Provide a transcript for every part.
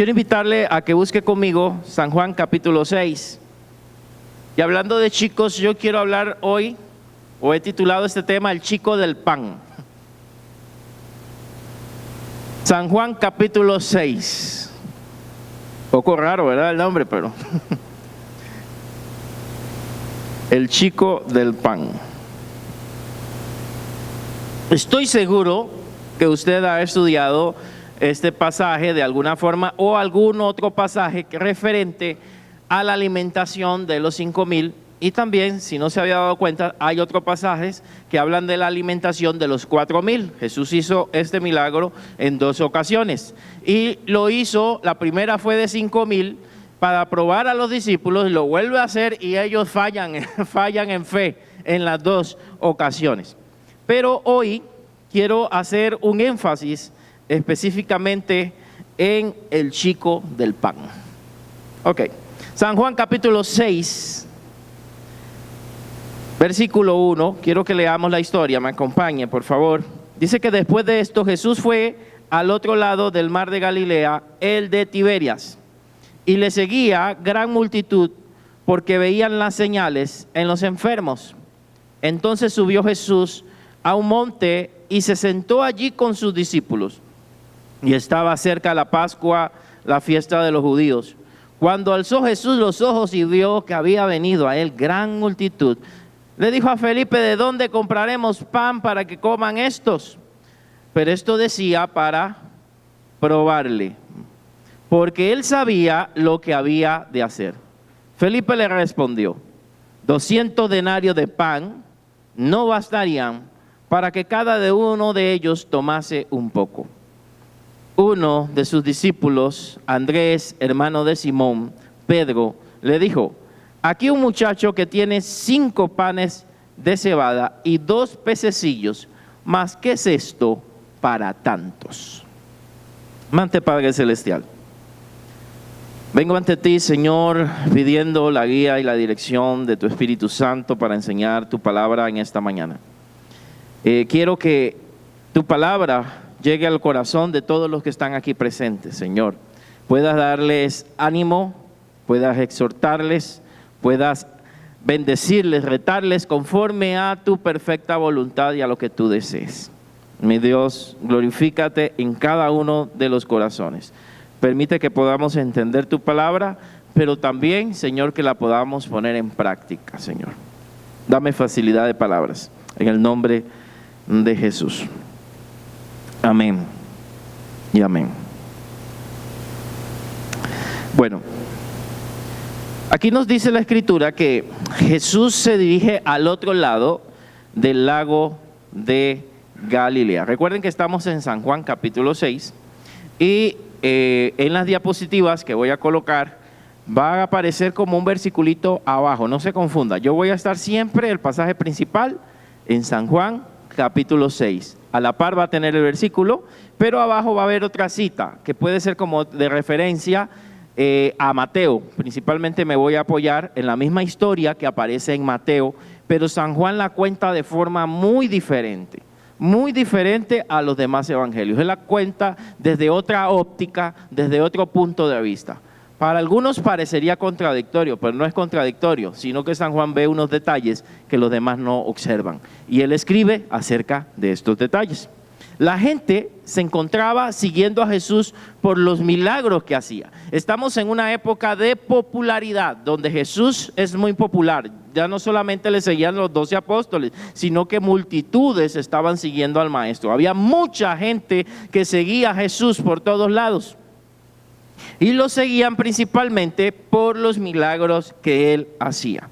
Quiero invitarle a que busque conmigo San Juan capítulo 6. Y hablando de chicos, yo quiero hablar hoy, o he titulado este tema, El chico del pan. San Juan capítulo 6. Poco raro, ¿verdad? El nombre, pero... El chico del pan. Estoy seguro que usted ha estudiado este pasaje de alguna forma o algún otro pasaje referente a la alimentación de los 5,000, y también, si no se había dado cuenta, hay otros pasajes que hablan de la alimentación de los 4,000. Jesús hizo este milagro en 2 ocasiones y lo hizo, la primera fue de 5,000 para probar a los discípulos, lo vuelve a hacer y ellos fallan en fe en las 2 ocasiones. Pero hoy quiero hacer un énfasis específicamente en el chico del pan. Ok, San Juan capítulo 6, versículo 1, quiero que leamos la historia, me acompañe por favor. Dice que después de esto Jesús fue al otro lado del mar de Galilea, el de Tiberias, y le seguía gran multitud porque veían las señales en los enfermos. Entonces subió Jesús a un monte y se sentó allí con sus discípulos. Y estaba cerca la Pascua, la fiesta de los judíos. Cuando alzó Jesús los ojos y vio que había venido a él gran multitud, le dijo a Felipe: ¿de dónde compraremos pan para que coman estos? Pero esto decía para probarle, porque él sabía lo que había de hacer. Felipe le respondió: 200 denarios de pan no bastarían para que cada uno de ellos tomase un poco. Uno de sus discípulos, Andrés, hermano de Simón, Pedro, le dijo: aquí un muchacho que tiene 5 panes de cebada y 2 pececillos, mas ¿qué es esto para tantos? Amante Padre Celestial, vengo ante ti, Señor, pidiendo la guía y la dirección de tu Espíritu Santo para enseñar tu palabra en esta mañana. Quiero que tu palabra llegue al corazón de todos los que están aquí presentes, Señor. Puedas darles ánimo, puedas exhortarles, puedas bendecirles, retarles conforme a tu perfecta voluntad y a lo que tú desees. Mi Dios, glorifícate en cada uno de los corazones. Permite que podamos entender tu palabra, pero también, Señor, que la podamos poner en práctica, Señor. Dame facilidad de palabras, en el nombre de Jesús. Amén y amén. Bueno, aquí nos dice la Escritura que Jesús se dirige al otro lado del lago de Galilea. Recuerden que estamos en San Juan capítulo 6 y en las diapositivas que voy a colocar va a aparecer como un versiculito abajo, no se confunda. Yo voy a estar siempre el pasaje principal en San Juan capítulo 6. A la par va a tener el versículo, pero abajo va a haber otra cita que puede ser como de referencia a Mateo. Principalmente me voy a apoyar en la misma historia que aparece en Mateo, pero San Juan la cuenta de forma muy diferente a los demás evangelios. Él la cuenta desde otra óptica, desde otro punto de vista. Para algunos parecería contradictorio, pero no es contradictorio, sino que San Juan ve unos detalles que los demás no observan. Y él escribe acerca de estos detalles. La gente se encontraba siguiendo a Jesús por los milagros que hacía. Estamos en una época de popularidad, donde Jesús es muy popular. Ya no solamente le seguían los 12 apóstoles, sino que multitudes estaban siguiendo al Maestro. Había mucha gente que seguía a Jesús por todos lados. Y lo seguían principalmente por los milagros que él hacía.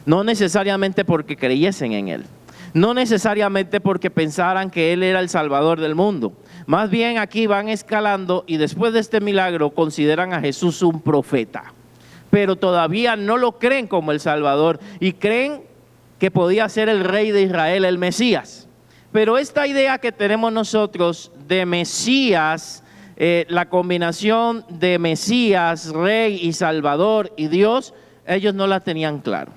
No necesariamente porque creyesen en él. No necesariamente porque pensaran que él era el Salvador del mundo. Más bien aquí van escalando y después de este milagro consideran a Jesús un profeta. Pero todavía no lo creen como el Salvador y creen que podía ser el Rey de Israel, el Mesías. Pero esta idea que tenemos nosotros de Mesías, la combinación de Mesías, Rey y Salvador y Dios, ellos no la tenían claro.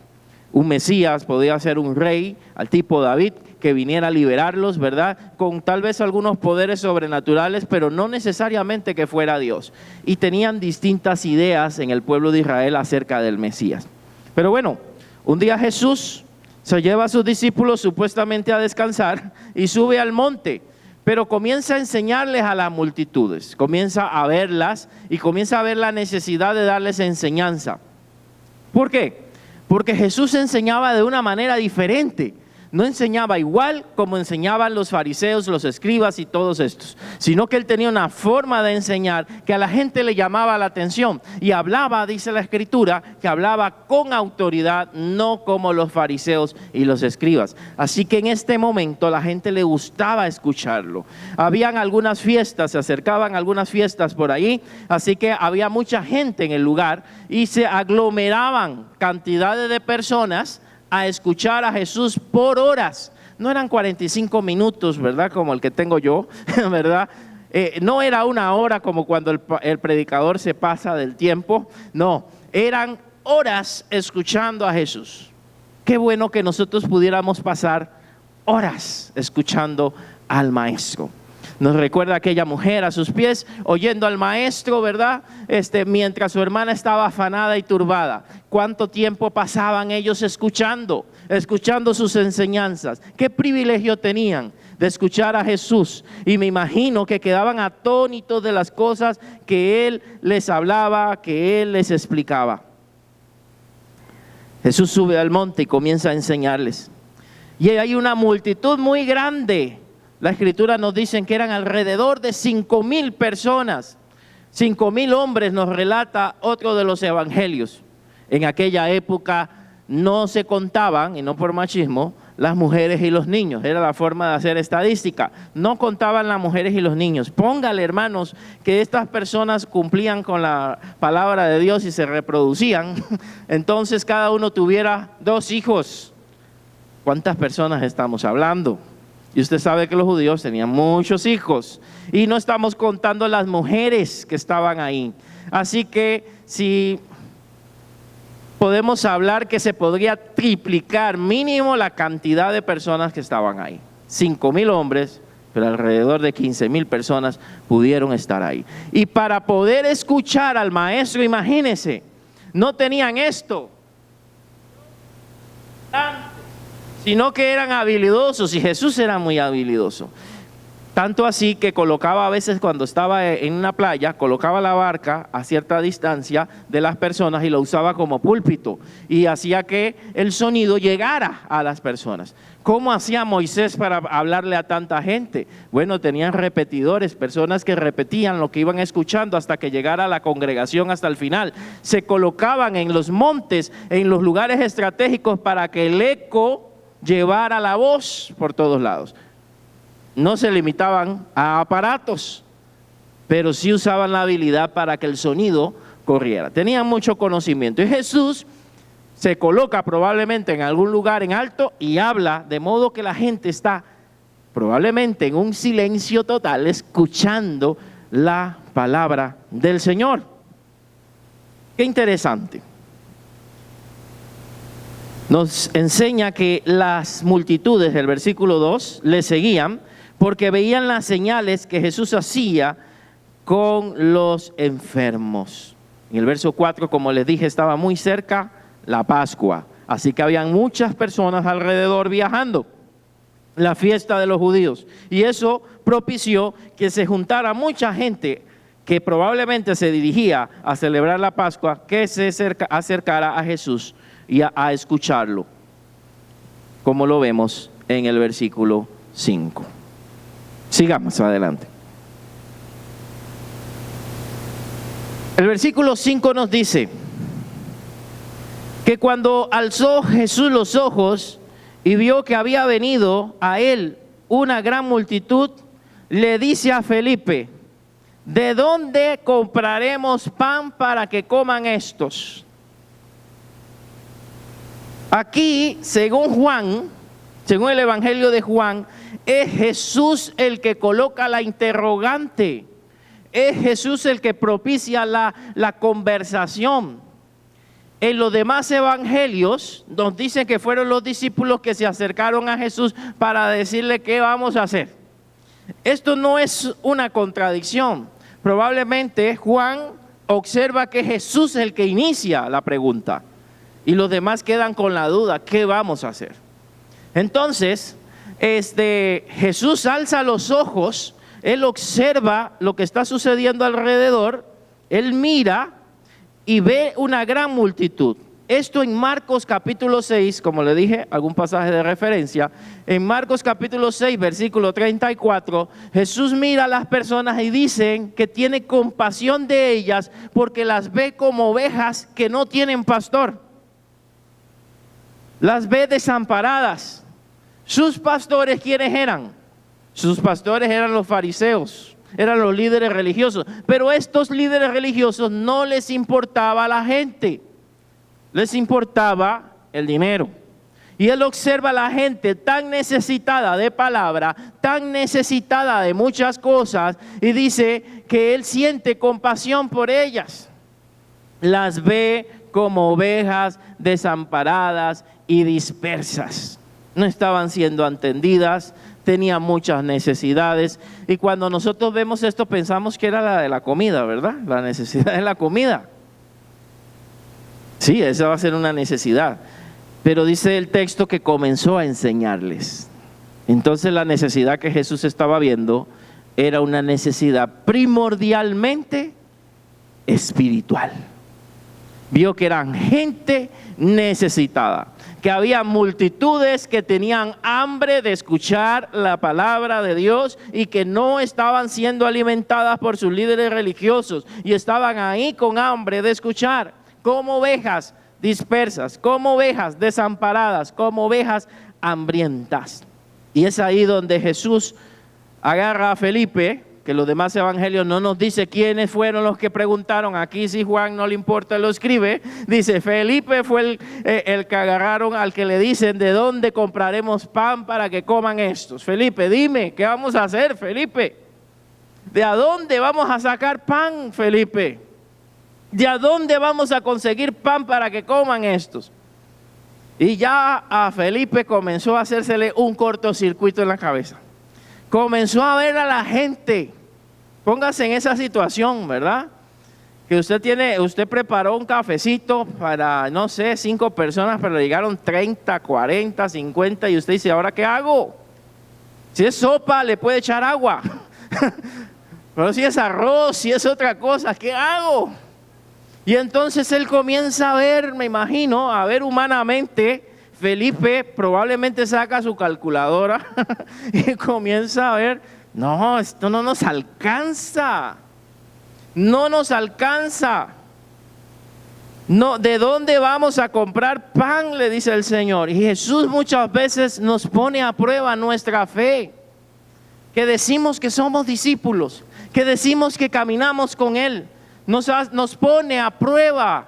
un Mesías, podía ser un rey al tipo David que viniera a liberarlos, ¿verdad? Con tal vez algunos poderes sobrenaturales, pero no necesariamente que fuera Dios. Y tenían distintas ideas en el pueblo de Israel acerca del Mesías. Pero bueno, un día Jesús se lleva a sus discípulos supuestamente a descansar y sube al monte, pero comienza a enseñarles a las multitudes, comienza a verlas y comienza a ver la necesidad de darles enseñanza. ¿Por qué? Porque Jesús enseñaba de una manera diferente. No enseñaba igual como enseñaban los fariseos, los escribas y todos estos, sino que él tenía una forma de enseñar que a la gente le llamaba la atención y hablaba, dice la Escritura, que hablaba con autoridad, no como los fariseos y los escribas. Así que en este momento a la gente le gustaba escucharlo. Habían algunas fiestas, se acercaban algunas fiestas por ahí, así que había mucha gente en el lugar y se aglomeraban cantidades de personas a escuchar a Jesús por horas. No eran 45 minutos, ¿verdad? Como el que tengo yo, ¿verdad? No era una hora como cuando el predicador se pasa del tiempo. No, eran horas escuchando a Jesús. Qué bueno que nosotros pudiéramos pasar horas escuchando al Maestro. Nos recuerda aquella mujer a sus pies, oyendo al Maestro, ¿verdad? Mientras su hermana estaba afanada y turbada. ¿Cuánto tiempo pasaban ellos escuchando sus enseñanzas? ¿Qué privilegio tenían de escuchar a Jesús? Y me imagino que quedaban atónitos de las cosas que Él les hablaba, que Él les explicaba. Jesús sube al monte y comienza a enseñarles. Y hay una multitud muy grande. La Escritura nos dice que eran alrededor de 5,000 personas. 5,000 hombres nos relata otro de los evangelios. En aquella época no se contaban, y no por machismo, las mujeres y los niños. Era la forma de hacer estadística. No contaban las mujeres y los niños. Póngale, hermanos, que estas personas cumplían con la palabra de Dios y se reproducían. Entonces cada uno tuviera 2 hijos. ¿Cuántas personas estamos hablando? Y usted sabe que los judíos tenían muchos hijos. Y no estamos contando las mujeres que estaban ahí. Así que si podemos hablar que se podría triplicar mínimo la cantidad de personas que estaban ahí. 5,000 hombres, pero alrededor de 15,000 personas pudieron estar ahí. Y para poder escuchar al Maestro, imagínense, no tenían esto, sino que eran habilidosos, y Jesús era muy habilidoso. Tanto así que colocaba a veces, cuando estaba en una playa, colocaba la barca a cierta distancia de las personas y lo usaba como púlpito, y hacía que el sonido llegara a las personas. ¿Cómo hacía Moisés para hablarle a tanta gente? Bueno, tenían repetidores, personas que repetían lo que iban escuchando hasta que llegara la congregación hasta el final. Se colocaban en los montes, en los lugares estratégicos, para que el eco llevara la voz por todos lados. No se limitaban a aparatos, pero sí usaban la habilidad para que el sonido corriera. Tenían mucho conocimiento. Y Jesús se coloca probablemente en algún lugar en alto y habla, de modo que la gente está probablemente en un silencio total, escuchando la palabra del Señor. Qué interesante. Nos enseña que las multitudes, el versículo 2, le seguían porque veían las señales que Jesús hacía con los enfermos. En el verso 4, como les dije, estaba muy cerca la Pascua, así que habían muchas personas alrededor viajando, la fiesta de los judíos, y eso propició que se juntara mucha gente que probablemente se dirigía a celebrar la Pascua, que se acercara a Jesús y a escucharlo, como lo vemos en el versículo 5. Sigamos adelante. El versículo 5 nos dice que cuando alzó Jesús los ojos y vio que había venido a él una gran multitud, le dice a Felipe: ¿de dónde compraremos pan para que coman estos? Aquí, según Juan, según el Evangelio de Juan, es Jesús el que coloca la interrogante. Es Jesús el que propicia la conversación. en los demás evangelios nos dicen que fueron los discípulos que se acercaron a Jesús para decirle qué vamos a hacer. Esto no es una contradicción. Probablemente Juan observa que Jesús es el que inicia la pregunta y los demás quedan con la duda, ¿qué vamos a hacer? Entonces, Jesús alza los ojos, él observa lo que está sucediendo alrededor, él mira y ve una gran multitud. Esto en Marcos capítulo 6, como le dije, algún pasaje de referencia. En Marcos capítulo 6, versículo 34, Jesús mira a las personas y dicen que tiene compasión de ellas porque las ve como ovejas que no tienen pastor. Las ve desamparadas. ¿Sus pastores quiénes eran? Sus pastores eran los fariseos, eran los líderes religiosos. Pero a estos líderes religiosos no les importaba la gente. Les importaba el dinero. Y él observa a la gente tan necesitada de palabra, tan necesitada de muchas cosas, y dice que él siente compasión por ellas. Las ve como ovejas desamparadas y dispersas. No estaban siendo atendidas, tenían muchas necesidades. Y cuando nosotros vemos esto pensamos que era la de la comida, ¿verdad? La necesidad de la comida. Sí, esa va a ser una necesidad. Pero dice el texto que comenzó a enseñarles. Entonces la necesidad que Jesús estaba viendo era una necesidad primordialmente espiritual. Vio que eran gente necesitada, que había multitudes que tenían hambre de escuchar la palabra de Dios y que no estaban siendo alimentadas por sus líderes religiosos y estaban ahí con hambre de escuchar. Como ovejas dispersas, como ovejas desamparadas, como ovejas hambrientas. Y es ahí donde Jesús agarra a Felipe, que los demás evangelios no nos dice quiénes fueron los que preguntaron. Aquí si Juan no le importa lo escribe. Dice Felipe fue el que agarraron al que le dicen ¿de dónde compraremos pan para que coman estos? Felipe, dime, ¿qué vamos a hacer, Felipe? ¿De a dónde vamos a sacar pan, Felipe? ¿De a dónde vamos a conseguir pan para que coman estos? Y ya a Felipe comenzó a hacérsele un cortocircuito en la cabeza. Comenzó a ver a la gente. Póngase en esa situación, ¿verdad? Que usted preparó un cafecito para, no sé, 5 personas, pero llegaron 30, 40, 50 y usted dice, ¿ahora qué hago? Si es sopa, le puede echar agua. Pero si es arroz, si es otra cosa, ¿qué hago? Y entonces él comienza a ver, me imagino, a ver humanamente. Felipe probablemente saca su calculadora y comienza a ver, no, esto no nos alcanza, no nos alcanza. No, ¿de dónde vamos a comprar pan? Le dice el Señor. Y Jesús muchas veces nos pone a prueba nuestra fe, que decimos que somos discípulos, que decimos que caminamos con Él, nos pone a prueba.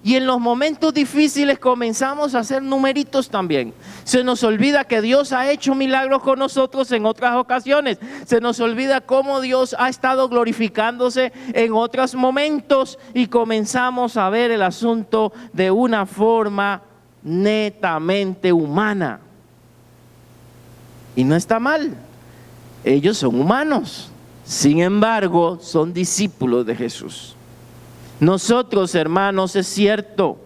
Y en los momentos difíciles comenzamos a hacer numeritos también. Se nos olvida que Dios ha hecho milagros con nosotros en otras ocasiones. Se nos olvida cómo Dios ha estado glorificándose en otros momentos y comenzamos a ver el asunto de una forma netamente humana. Y no está mal. Ellos son humanos. Sin embargo, son discípulos de Jesús. Nosotros, hermanos, es cierto,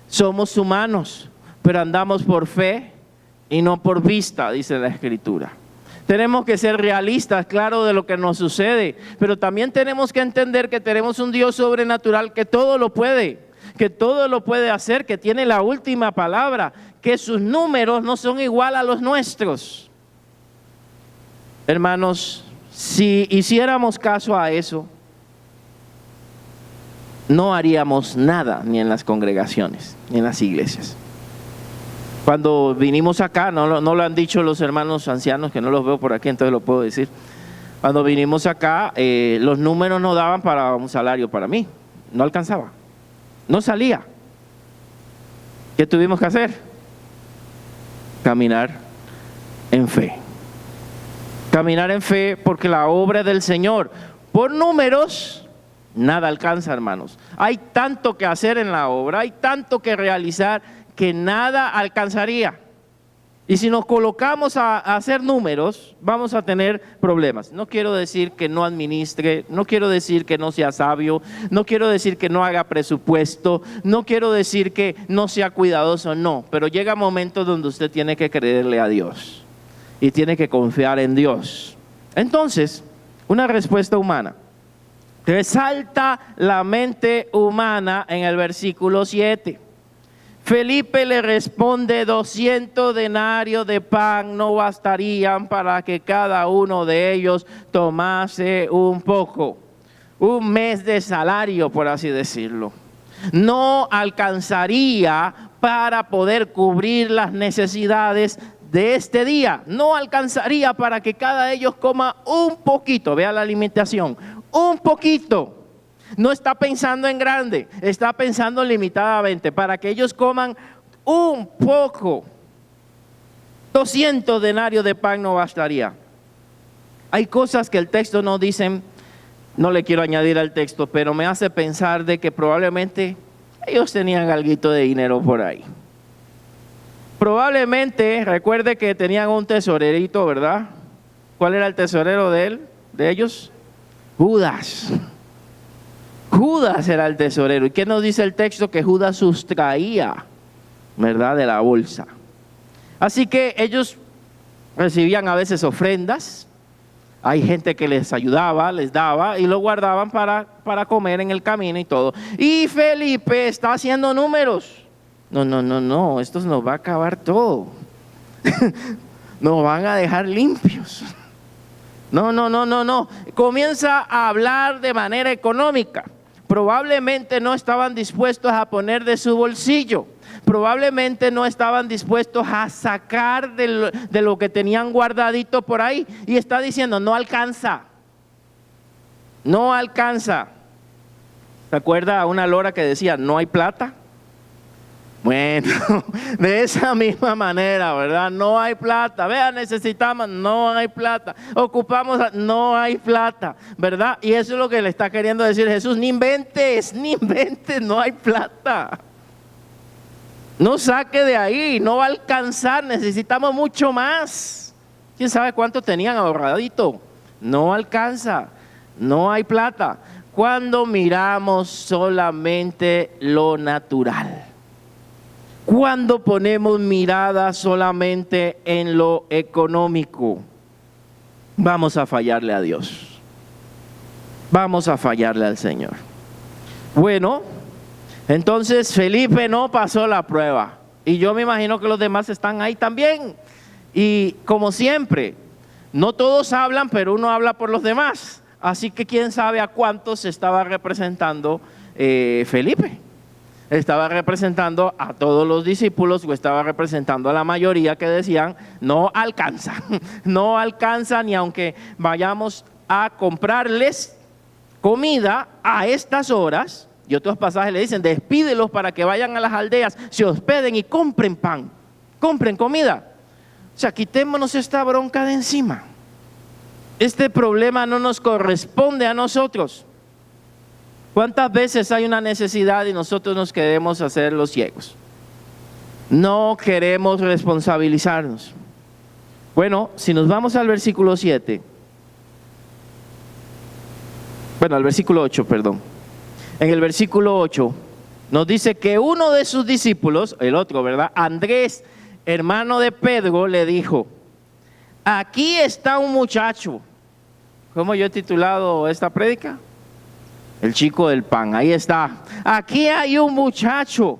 somos humanos, pero andamos por fe y no por vista, dice la Escritura. Tenemos que ser realistas, claro, de lo que nos sucede, pero también tenemos que entender que tenemos un Dios sobrenatural que todo lo puede hacer, que tiene la última palabra, que sus números no son igual a los nuestros. Hermanos, si hiciéramos caso a eso, no haríamos nada ni en las congregaciones, ni en las iglesias. Cuando vinimos acá, no lo han dicho los hermanos ancianos, que no los veo por aquí, entonces lo puedo decir. Cuando vinimos acá, los números no daban para un salario para mí, no alcanzaba, no salía. ¿Qué tuvimos que hacer? Caminar en fe. Caminar en fe porque la obra del Señor, por números, nada alcanza, hermanos. Hay tanto que hacer en la obra, hay tanto que realizar que nada alcanzaría. Y si nos colocamos a hacer números, vamos a tener problemas. No quiero decir que no administre, no quiero decir que no sea sabio, no quiero decir que no haga presupuesto, no quiero decir que no sea cuidadoso, no. Pero llega momentos donde usted tiene que creerle a Dios y tiene que confiar en Dios. Entonces, una respuesta humana. Resalta la mente humana en el versículo 7. Felipe le responde: 200 denarios de pan no bastarían para que cada uno de ellos tomase un poco. Un mes de salario, por así decirlo. No alcanzaría para poder cubrir las necesidades de este día. No alcanzaría para que cada de ellos coma un poquito. Vea la limitación. Un poquito. No está pensando en grande, está pensando limitadamente, para que ellos coman un poco. 200 denarios de pan no bastaría. Hay cosas que el texto no dice, no le quiero añadir al texto, pero me hace pensar de que probablemente ellos tenían alguito de dinero por ahí. Probablemente, recuerde que tenían un tesorerito, ¿verdad? ¿Cuál era el tesorero de ellos? Judas. Judas era el tesorero. ¿Y qué nos dice el texto? Que Judas sustraía, ¿verdad?, de la bolsa. Así que ellos recibían a veces ofrendas. Hay gente que les ayudaba, les daba y lo guardaban para comer en el camino y todo. Y Felipe está haciendo números. No, esto nos va a acabar todo. Nos van a dejar limpios. No. Comienza a hablar de manera económica. Probablemente no estaban dispuestos a poner de su bolsillo. Probablemente no estaban dispuestos a sacar de lo que tenían guardadito por ahí. Y está diciendo, no alcanza. No alcanza. ¿Se acuerda a una lora que decía, no hay plata? Bueno, de esa misma manera, ¿verdad? No hay plata. Vean, necesitamos, no hay plata. Ocupamos, no hay plata, ¿verdad? Y eso es lo que le está queriendo decir Jesús. Ni inventes, no hay plata. No saque de ahí, no va a alcanzar, necesitamos mucho más. ¿Quién sabe cuánto tenían ahorradito? No alcanza, no hay plata. Cuando miramos solamente lo natural, cuando ponemos mirada solamente en lo económico, vamos a fallarle a Dios. Vamos a fallarle al Señor. Bueno, entonces Felipe no pasó la prueba. Y yo me imagino que los demás están ahí también. Y como siempre, no todos hablan, pero uno habla por los demás. Así que quién sabe a cuántos estaba representando Felipe. Estaba representando a todos los discípulos o estaba representando a la mayoría que decían, no alcanza, no alcanza ni aunque vayamos a comprarles comida a estas horas. Y otros pasajes le dicen, despídelos para que vayan a las aldeas, se hospeden y compren pan, compren comida. O sea, quitémonos esta bronca de encima. Este problema no nos corresponde a nosotros. ¿Cuántas veces hay una necesidad y nosotros nos queremos hacer los ciegos? No queremos responsabilizarnos. Bueno, si nos vamos al versículo 7, al versículo 8, perdón. En el versículo 8 nos dice que uno de sus discípulos, el otro, ¿verdad?, Andrés, hermano de Pedro, le dijo, aquí está un muchacho. ¿Cómo yo he titulado esta prédica? El chico del pan, ahí está. Aquí hay un muchacho.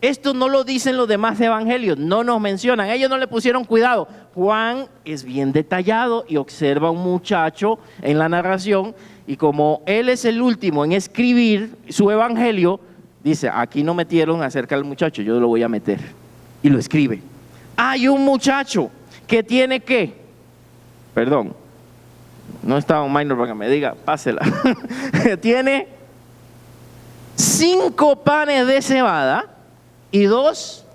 Esto no lo dicen los demás evangelios, no nos mencionan, ellos no le pusieron cuidado. Juan es bien detallado y observa a un muchacho en la narración, y como él es el último en escribir su evangelio, dice, aquí no metieron acerca del muchacho, yo lo voy a meter. Y lo escribe. Hay un muchacho que tiene ¿qué? Perdón. No estaba un minor para que me diga, pásela. Tiene 5 panes de cebada y 2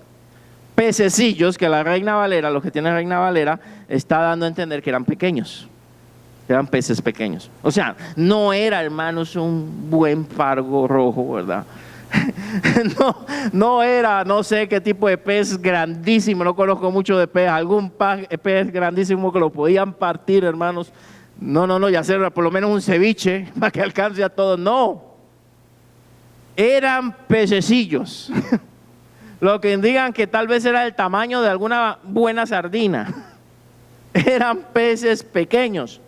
pececillos que la Reina Valera, los que tiene Reina Valera, está dando a entender que eran pequeños. eran peces pequeños. O sea, no era, hermanos, un buen pargo rojo, ¿verdad? No era, no sé qué tipo de pez grandísimo, no conozco mucho de pez, algún pez grandísimo que lo podían partir, hermanos. No, y hacer por lo menos un ceviche para que alcance a todos. No, eran pececillos, lo que indican que tal vez era el tamaño de alguna buena sardina. Eran peces pequeños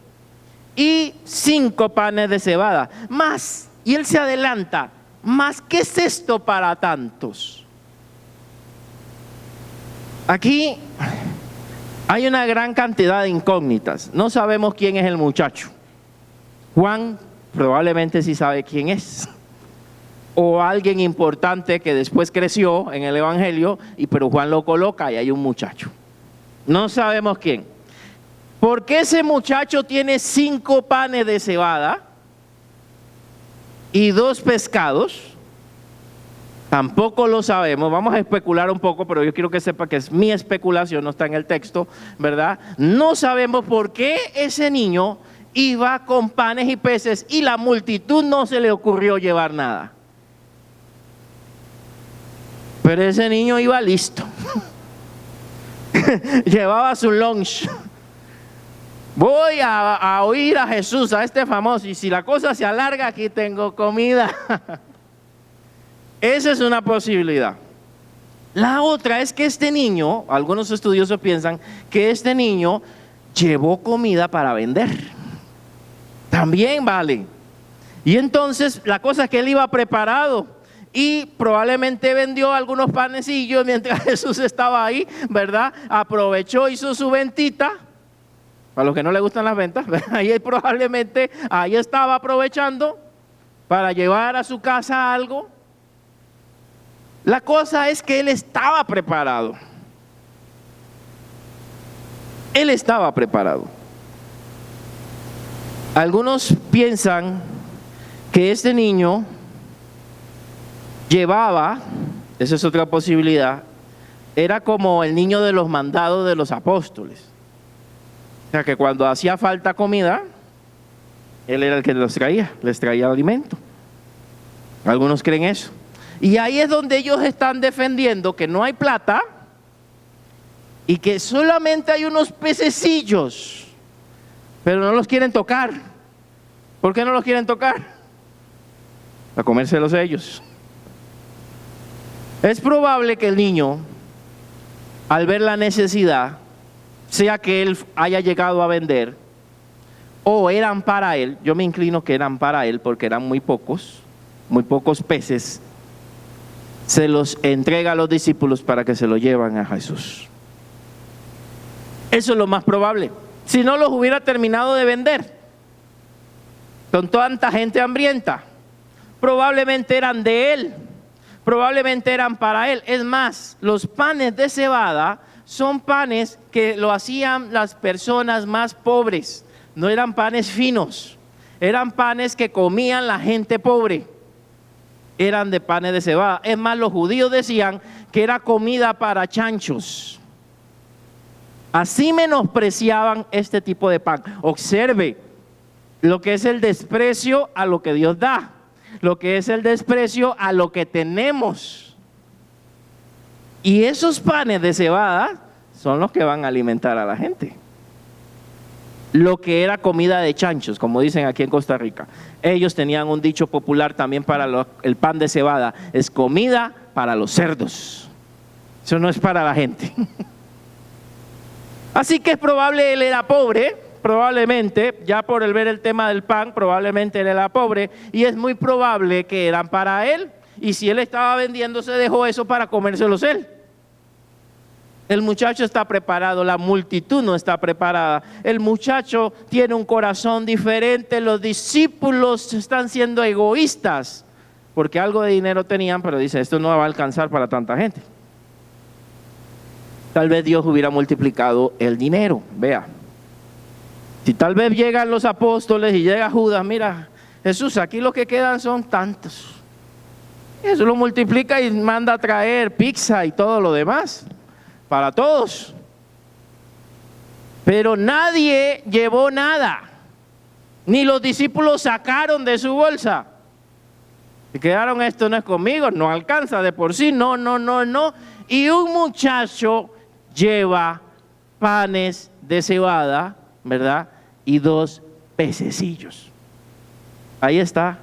y 5 panes de cebada. Más, y él se adelanta, más, ¿qué es esto para tantos? Aquí hay una gran cantidad de incógnitas. No sabemos quién es el muchacho. Juan probablemente sí sabe quién es. O alguien importante que después creció en el evangelio, pero Juan lo coloca y hay un muchacho. No sabemos quién. ¿Por qué ese muchacho tiene 5 panes de cebada y 2 pescados? Tampoco lo sabemos. Vamos a especular un poco, pero yo quiero que sepa que es mi especulación, no está en el texto, ¿verdad? No sabemos por qué ese niño iba con panes y peces y la multitud no se le ocurrió llevar nada. Pero ese niño iba listo. Llevaba su lunch. Voy a oír a Jesús, a este famoso, y si la cosa se alarga, aquí tengo comida. Esa es una posibilidad. La otra es que este niño, algunos estudiosos piensan que este niño llevó comida para vender. También vale. Y entonces la cosa es que él iba preparado y probablemente vendió algunos panecillos mientras Jesús estaba ahí, ¿verdad? Aprovechó, hizo su ventita. Para los que no les gustan las ventas, ahí probablemente ahí estaba aprovechando para llevar a su casa algo. La cosa es que él estaba preparado. Él estaba preparado. Algunos piensan que este niño llevaba, esa es otra posibilidad, era como el niño de los mandados de los apóstoles. O sea que cuando hacía falta comida, él era el que les traía alimento. Algunos creen eso. Y ahí es donde ellos están defendiendo que no hay plata y que solamente hay unos pececillos, pero no los quieren tocar. ¿Por qué no los quieren tocar? Para comérselos ellos. Es probable que el niño, al ver la necesidad, sea que él haya llegado a vender, o eran para él. Yo me inclino que eran para él porque eran muy pocos peces. Se los entrega a los discípulos para que se los llevan a Jesús. Eso es lo más probable. Si no, los hubiera terminado de vender con tanta gente hambrienta. Probablemente eran de él, probablemente eran para él. Es más, los panes de cebada son panes que lo hacían las personas más pobres. No eran panes finos, eran panes que comían la gente pobre. Eran de panes de cebada. Es más, los judíos decían que era comida para chanchos. Así menospreciaban este tipo de pan. Observe lo que es el desprecio a lo que Dios da, lo que es el desprecio a lo que tenemos. Y esos panes de cebada son los que van a alimentar a la gente. Lo que era comida de chanchos, como dicen aquí en Costa Rica. Ellos tenían un dicho popular también para el pan de cebada: es comida para los cerdos. Eso no es para la gente. Así que es probable él era pobre, probablemente, ya por el ver el tema del pan, probablemente él era pobre, y es muy probable que eran para él, y si él estaba vendiendo, se dejó eso para comérselos él. El muchacho está preparado, la multitud no está preparada. El muchacho tiene un corazón diferente. Los discípulos están siendo egoístas porque algo de dinero tenían, pero dice, esto no va a alcanzar para tanta gente. Tal vez Dios hubiera multiplicado el dinero. Vea, si tal vez llegan los apóstoles y llega Judas, mira, Jesús, aquí lo que quedan son tantos. Eso lo multiplica y manda a traer pizza y todo lo demás para todos. Pero nadie llevó nada. Ni los discípulos sacaron de su bolsa. Y quedaron, esto no es conmigo, no alcanza de por sí, no. Y un muchacho lleva panes de cebada, ¿verdad? Y 2 pececillos. Ahí está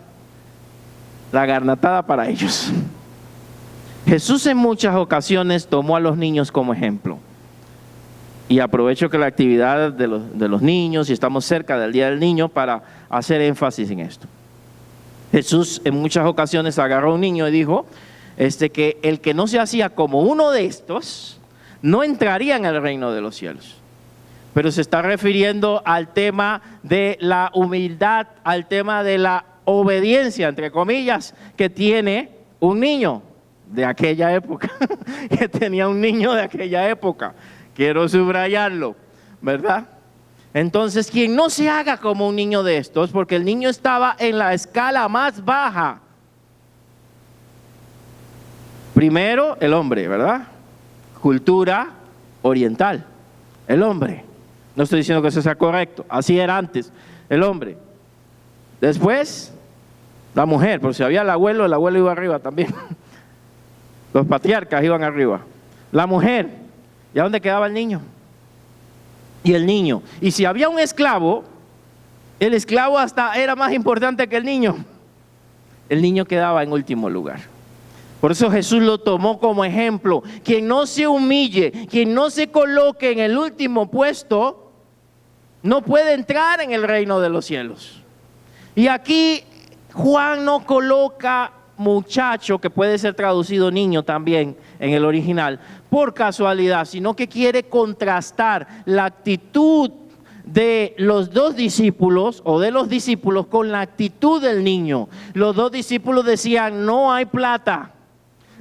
la garnatada para ellos. Jesús en muchas ocasiones tomó a los niños como ejemplo. Y aprovecho que la actividad de los niños, y estamos cerca del Día del Niño, para hacer énfasis en esto. Jesús en muchas ocasiones agarró a un niño y dijo que el que no se hacía como uno de estos, no entraría en el reino de los cielos. Pero se está refiriendo al tema de la humildad, al tema de la obediencia, entre comillas, que tiene un niño de aquella época, que tenía un niño de aquella época. Quiero subrayarlo, ¿verdad? Entonces, quien no se haga como un niño de estos, porque el niño estaba en la escala más baja. Primero, el hombre, ¿verdad? Cultura oriental, el hombre. No estoy diciendo que eso sea correcto, así era antes, el hombre. Después, la mujer, por si había el abuelo iba arriba también. Los patriarcas iban arriba. La mujer, ¿y a dónde quedaba el niño? Y el niño. Y si había un esclavo, el esclavo hasta era más importante que el niño. El niño quedaba en último lugar. Por eso Jesús lo tomó como ejemplo. Quien no se humille, quien no se coloque en el último puesto, no puede entrar en el reino de los cielos. Y aquí Juan no coloca muchacho, que puede ser traducido niño también en el original, por casualidad, sino que quiere contrastar la actitud de los 2 discípulos o de los discípulos con la actitud del niño. Los 2 discípulos decían, no hay plata.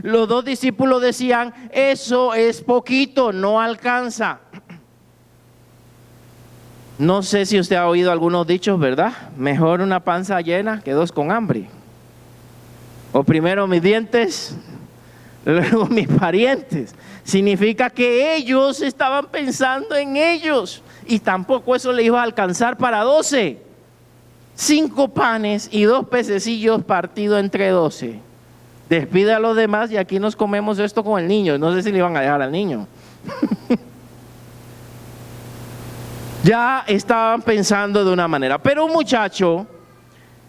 Los 2 discípulos decían, eso es poquito, no alcanza. No sé si usted ha oído algunos dichos, ¿verdad? Mejor una panza llena que 2 con hambre. O primero mis dientes, luego mis parientes. Significa que ellos estaban pensando en ellos. Y tampoco eso le iba a alcanzar para 12. 5 panes y 2 pececillos partidos entre 12. Despide a los demás y aquí nos comemos esto con el niño. No sé si le iban a dejar al niño. Ya estaban pensando de una manera. Pero un muchacho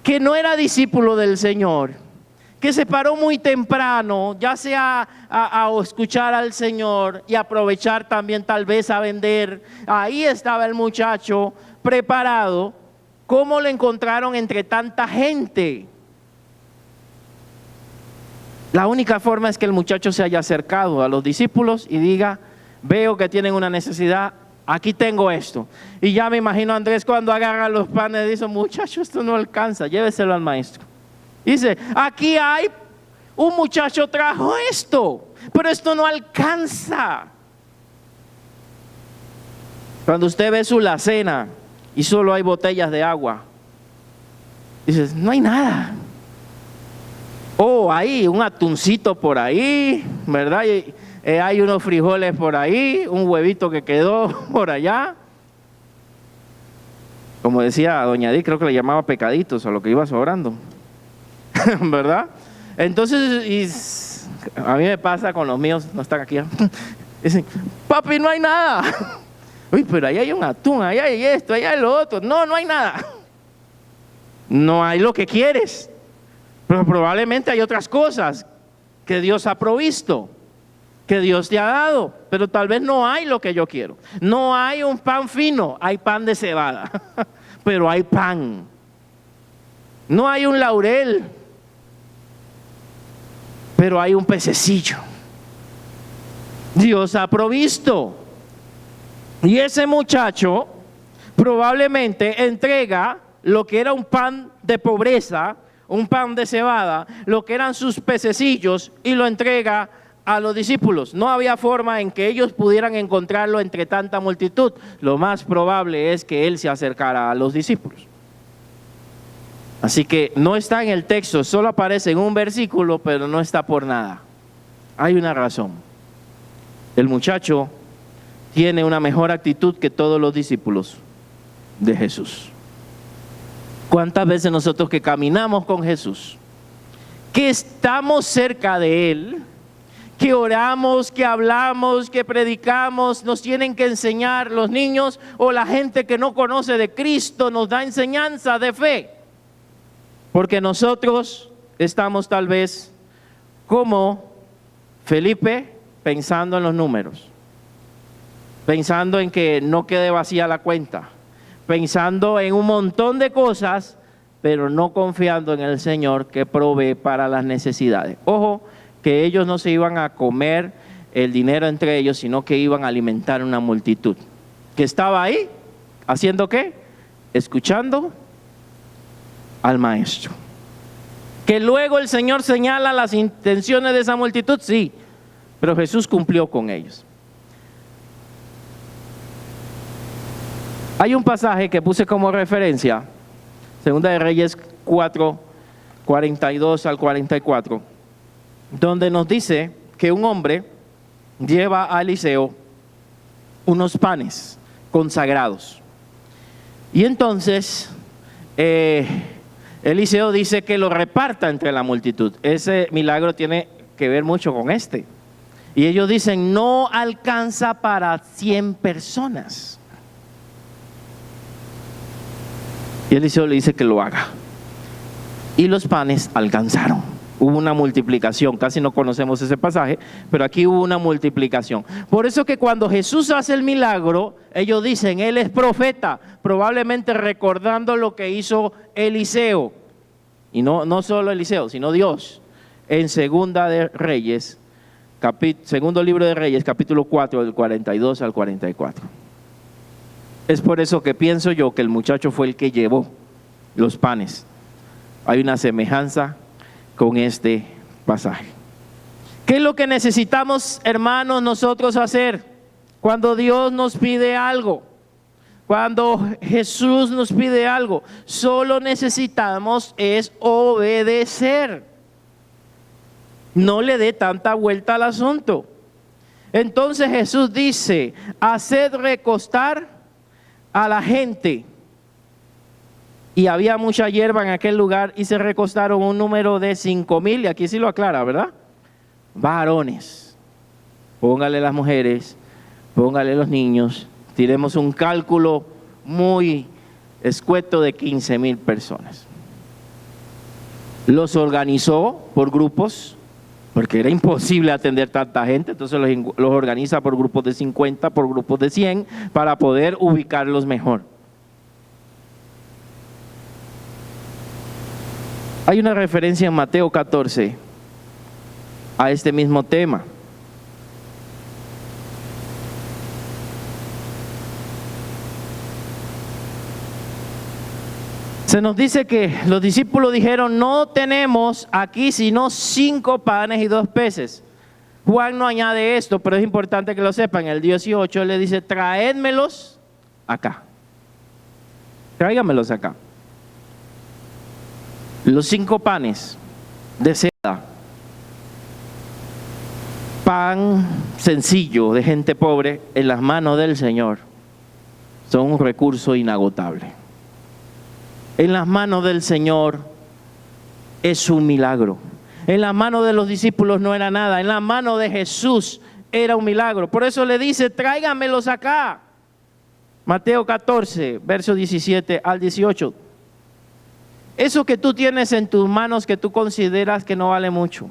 que no era discípulo del Señor, que se paró muy temprano, ya sea a escuchar al Señor y aprovechar también tal vez a vender. Ahí estaba el muchacho preparado. ¿Cómo lo encontraron entre tanta gente? La única forma es que el muchacho se haya acercado a los discípulos y diga, veo que tienen una necesidad, aquí tengo esto. Y ya me imagino a Andrés cuando agarra los panes y dice, muchacho, esto no alcanza, lléveselo al maestro. Dice, aquí hay, un muchacho trajo esto, pero esto no alcanza. Cuando usted ve su alacena y solo hay botellas de agua, dices, no hay nada. Oh, hay un atuncito por ahí, ¿verdad? Y, hay unos frijoles por ahí, un huevito que quedó por allá. Como decía doña Di, creo que le llamaba pecaditos a lo que iba sobrando. ¿Verdad? Entonces, a mí me pasa con los míos, no están aquí. Dicen, papi, no hay nada. Uy, pero ahí hay un atún, ahí hay esto, ahí hay lo otro. No, no hay nada. No hay lo que quieres. Pero probablemente hay otras cosas que Dios ha provisto, que Dios te ha dado, pero tal vez no hay lo que yo quiero. No hay un pan fino, hay pan de cebada, pero hay pan. No hay un laurel, pero hay un pececillo. Dios ha provisto. Y ese muchacho probablemente entrega lo que era un pan de pobreza, un pan de cebada, lo que eran sus pececillos, y lo entrega a los discípulos. No había forma en que ellos pudieran encontrarlo entre tanta multitud. Lo más probable es que él se acercara a los discípulos. Así que no está en el texto, solo aparece en un versículo, pero no está por nada. Hay una razón. El muchacho tiene una mejor actitud que todos los discípulos de Jesús. ¿Cuántas veces nosotros que caminamos con Jesús, que estamos cerca de Él, que oramos, que hablamos, que predicamos, nos tienen que enseñar los niños o la gente que no conoce de Cristo nos da enseñanza de fe? Porque nosotros estamos tal vez como Felipe pensando en los números, pensando en que no quede vacía la cuenta, pensando en un montón de cosas, pero no confiando en el Señor que provee para las necesidades. Ojo, que ellos no se iban a comer el dinero entre ellos, sino que iban a alimentar una multitud que estaba ahí, ¿haciendo qué? Escuchando al maestro. Que luego el Señor señala las intenciones de esa multitud, sí, pero Jesús cumplió con ellos. Hay un pasaje que puse como referencia, Segunda de Reyes 4, 42 al 44, donde nos dice que un hombre lleva a Eliseo unos panes consagrados. Y entonces Eliseo dice que lo reparta entre la multitud. Ese milagro tiene que ver mucho con este. Y ellos dicen, no alcanza para 100 personas. Y Eliseo le dice que lo haga. Y los panes alcanzaron. Hubo una multiplicación, casi no conocemos ese pasaje, pero aquí hubo una multiplicación. Por eso que cuando Jesús hace el milagro, ellos dicen, Él es profeta, probablemente recordando lo que hizo Eliseo. Y no solo Eliseo, sino Dios. En Segunda de Reyes, segundo libro de Reyes, capítulo 4, del 42 al 44. Es por eso que pienso yo que el muchacho fue el que llevó los panes. Hay una semejanza con este pasaje. ¿Qué es lo que necesitamos, hermanos, nosotros hacer cuando Dios nos pide algo? Cuando Jesús nos pide algo, solo necesitamos es obedecer. No le dé tanta vuelta al asunto. Entonces Jesús dice, haced recostar a la gente. Y había mucha hierba en aquel lugar y se recostaron un número de 5,000, y aquí sí lo aclara, ¿verdad? Varones. Póngale las mujeres, póngale los niños, tiremos un cálculo muy escueto de 15,000 personas. Los organizó por grupos, porque era imposible atender tanta gente, entonces los organiza por grupos de 50, por grupos de 100, para poder ubicarlos mejor. Hay una referencia en Mateo 14 a este mismo tema. Se nos dice que los discípulos dijeron, no tenemos aquí sino 5 panes y 2 peces. Juan no añade esto, pero es importante que lo sepan. El 18 le dice, traédmelos acá. Tráigamelos acá. Los 5 panes de seda, pan sencillo de gente pobre en las manos del Señor, son un recurso inagotable. En las manos del Señor es un milagro. En las manos de los discípulos no era nada. En las manos de Jesús era un milagro. Por eso le dice, tráigamelos acá. Mateo 14, versos 17 al 18. Eso que tú tienes en tus manos que tú consideras que no vale mucho.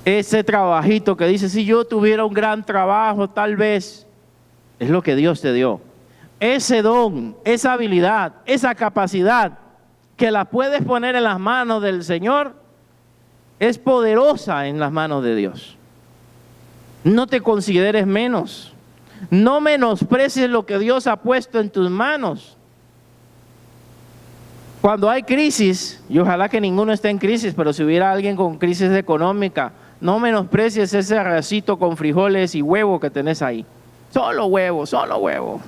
Ese trabajito que dices, si yo tuviera un gran trabajo, tal vez, es lo que Dios te dio. Ese don, esa habilidad, esa capacidad que la puedes poner en las manos del Señor, es poderosa en las manos de Dios. No te consideres menos. No menosprecies lo que Dios ha puesto en tus manos. Cuando hay crisis, y ojalá que ninguno esté en crisis, pero si hubiera alguien con crisis económica, no menosprecies ese arrocito con frijoles y huevo que tenés ahí. Solo huevo, solo huevo.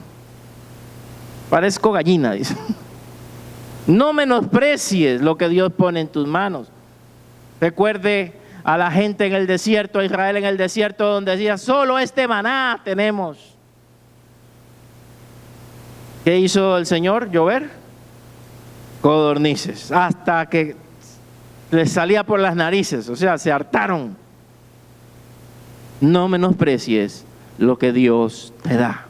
Parezco gallina, dice. No menosprecies lo que Dios pone en tus manos. Recuerde a la gente en el desierto, a Israel en el desierto, donde decía, solo este maná tenemos. ¿Qué hizo el Señor? Llover. codornices, hasta que les salía por las narices, o sea, se hartaron. No menosprecies lo que Dios te da.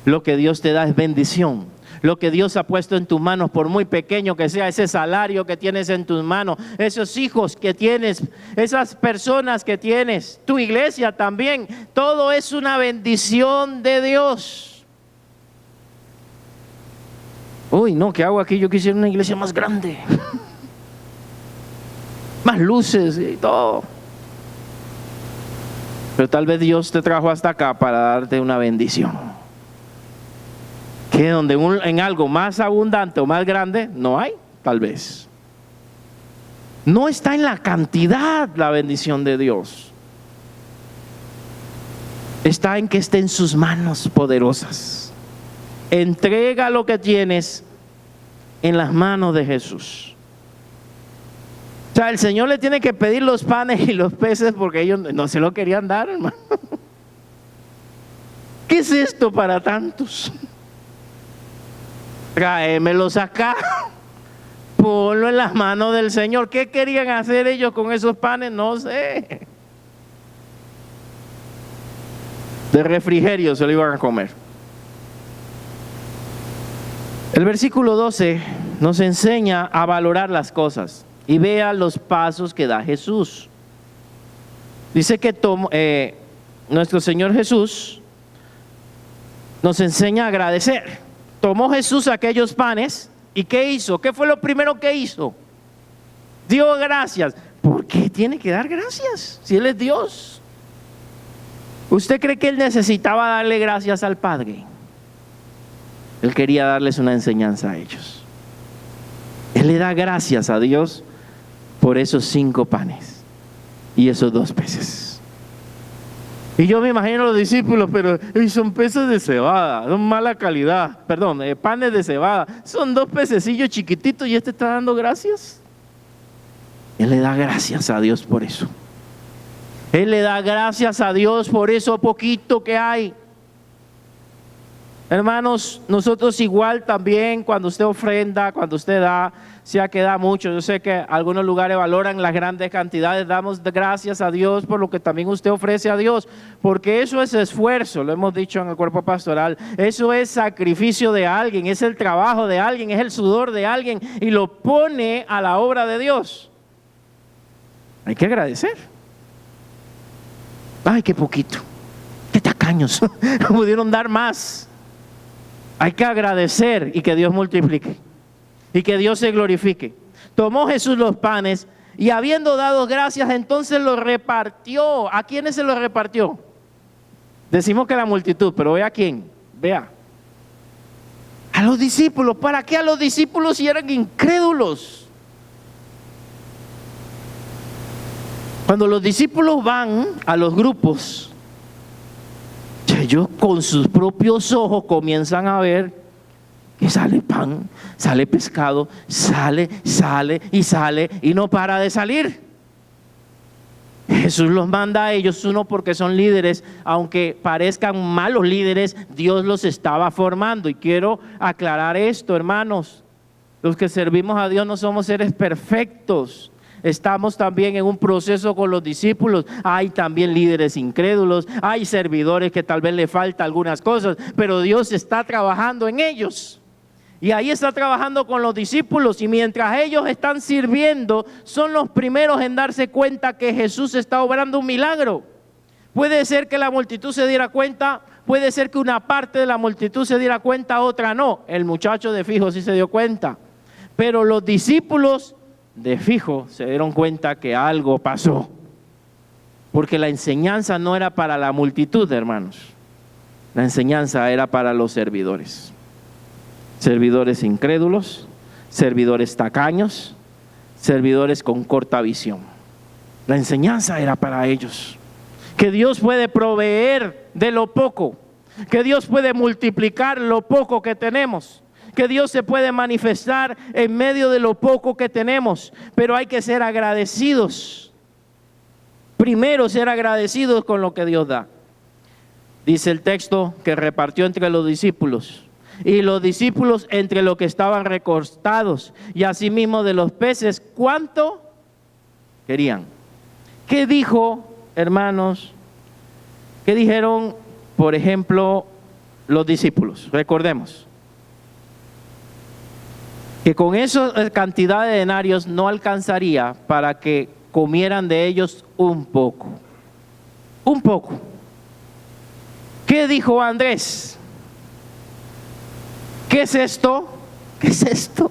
Lo que Dios te da es bendición. Lo que Dios ha puesto en tus manos, por muy pequeño que sea, ese salario que tienes en tus manos, esos hijos que tienes, esas personas que tienes, tu iglesia también, todo es una bendición de Dios. Uy, no, ¿qué hago aquí? Yo quisiera una iglesia más grande, más luces y todo. Pero tal vez Dios te trajo hasta acá para darte una bendición. Que donde en algo más abundante o más grande no hay, tal vez. No está en la cantidad la bendición de Dios. Está en que esté en sus manos poderosas. Entrega lo que tienes en las manos de Jesús. O sea, el Señor le tiene que pedir los panes y los peces porque ellos no se lo querían dar, hermano. ¿Qué es esto para tantos? Tráemelos acá, ponlo en las manos del Señor. ¿Qué querían hacer ellos con esos panes? No sé. De refrigerio se lo iban a comer. El versículo 12 nos enseña a valorar las cosas y vea los pasos que da Jesús. Dice que nuestro Señor Jesús nos enseña a agradecer. Tomó Jesús aquellos panes y ¿qué hizo? ¿Qué fue lo primero que hizo? Dio gracias. ¿Por qué tiene que dar gracias si Él es Dios? ¿Usted cree que Él necesitaba darle gracias al Padre? Él quería darles una enseñanza a ellos. Él le da gracias a Dios por esos 5 panes y esos 2 peces. Y yo me imagino a los discípulos, pero son peces de cebada, son mala calidad, perdón, panes de cebada, son 2 pececillos chiquititos y este está dando gracias. Él le da gracias a Dios por eso. Él le da gracias a Dios por eso poquito que hay. Hermanos, nosotros igual también cuando usted ofrenda, cuando usted da, sea que da mucho, yo sé que algunos lugares valoran las grandes cantidades, damos gracias a Dios por lo que también usted ofrece a Dios, porque eso es esfuerzo, lo hemos dicho en el cuerpo pastoral, eso es sacrificio de alguien, es el trabajo de alguien, es el sudor de alguien y lo pone a la obra de Dios. Hay que agradecer. Ay, qué poquito, qué tacaños, pudieron dar más. Hay que agradecer y que Dios multiplique y que Dios se glorifique. Tomó Jesús los panes y habiendo dado gracias, entonces los repartió. ¿A quiénes se los repartió? Decimos que la multitud, pero vea a quién, vea. A los discípulos. ¿Para qué a los discípulos si eran incrédulos? Cuando los discípulos van a los grupos, ellos con sus propios ojos comienzan a ver que sale pan, sale pescado, sale y no para de salir. Jesús los manda a ellos, uno porque son líderes, aunque parezcan malos líderes, Dios los estaba formando. Y quiero aclarar esto, hermanos, los que servimos a Dios no somos seres perfectos. Estamos también en un proceso con los discípulos. Hay también líderes incrédulos, hay servidores que tal vez le falta algunas cosas, pero Dios está trabajando en ellos. Y ahí está trabajando con los discípulos y mientras ellos están sirviendo, son los primeros en darse cuenta que Jesús está obrando un milagro. Puede ser que la multitud se diera cuenta, puede ser que una parte de la multitud se diera cuenta, otra no. El muchacho de fijo sí se dio cuenta, pero los discípulos de fijo se dieron cuenta que algo pasó, porque la enseñanza no era para la multitud, hermanos, la enseñanza era para los servidores, servidores incrédulos, servidores tacaños, servidores con corta visión. La enseñanza era para ellos, que Dios puede proveer de lo poco, que Dios puede multiplicar lo poco que tenemos, que Dios se puede manifestar en medio de lo poco que tenemos, pero hay que ser agradecidos. Primero ser agradecidos con lo que Dios da. Dice el texto que repartió entre los discípulos y los discípulos entre los que estaban recostados, y asimismo de los peces, ¿cuánto querían? ¿Qué dijo, hermanos? ¿Qué dijeron, por ejemplo, los discípulos? Recordemos que con esa cantidad de denarios no alcanzaría para que comieran de ellos un poco. Un poco. ¿Qué dijo Andrés? ¿Qué es esto? ¿Qué es esto?